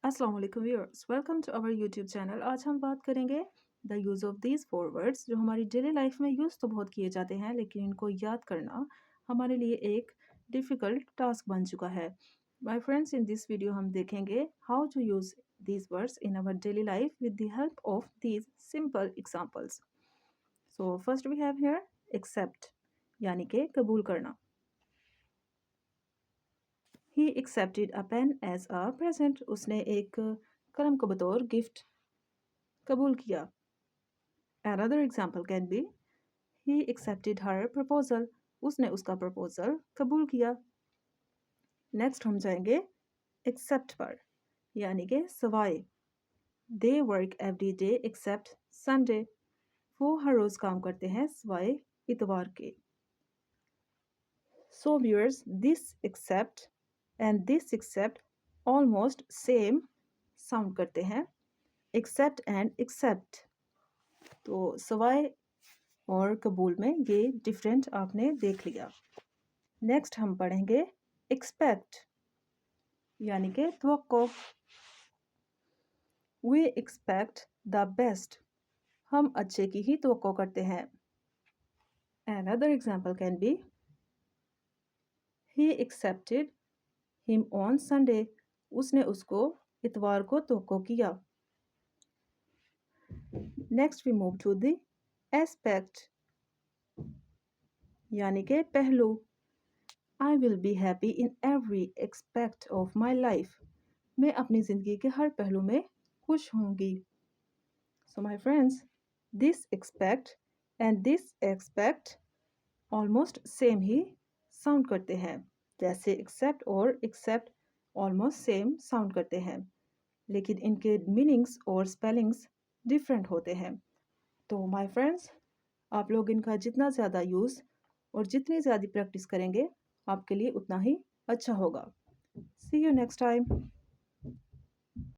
अस्सलाम वालेकुम viewers, welcome to our YouTube channel. आज हम बात करेंगे the use of these four words जो हमारी डेली लाइफ में यूज़ तो बहुत किए जाते हैं, लेकिन इनको याद करना हमारे लिए एक डिफ़िकल्ट टास्क बन चुका है। My friends, in this video हम देखेंगे how to use these words in our daily life with the help of these simple examples. So first we have here accept, यानी कि कबूल करना। He accepted a pen as a present, उसने एक कलम को बतौर गिफ्ट कबूल किया। Another example can be he accepted her proposal, उसने उसका प्रपोजल कबूल किया। नेक्स्ट हम जाएंगे एक्सेप्ट पर, यानी कि सवाए। They work every day except Sunday, वो हर रोज काम करते हैं सवाए इतवार के। So viewers, this accept and this except almost same sound करते हैं, एक्सेप्ट एंड एक्सेप्ट। तो सवाए और कबूल में ये डिफरेंट आपने देख लिया। नेक्स्ट हम पढ़ेंगे एक्सपेक्ट, यानी कि तवक्को। वी एक्सपेक्ट द बेस्ट, हम अच्छे की ही तवक्को करते हैं। Another example can be he accepted him on Sunday, उसने उसको इतवार को तवक्को किया। Next we move to the aspect, यानी कि पहलू। I will be happy in every expect of my life, मैं अपनी ज़िंदगी के हर पहलू में खुश होंगी। So my friends, this expect and this expect almost same ही साउंड करते हैं, जैसे एक्सेप्ट और एक्सेप्ट ऑलमोस्ट सेम साउंड करते हैं, लेकिन इनके मीनिंग्स और स्पेलिंग्स डिफरेंट होते हैं। तो माय फ्रेंड्स, आप लोग इनका जितना ज़्यादा यूज़ और जितनी ज़्यादा प्रैक्टिस करेंगे आपके लिए उतना ही अच्छा होगा। सी यू नेक्स्ट टाइम।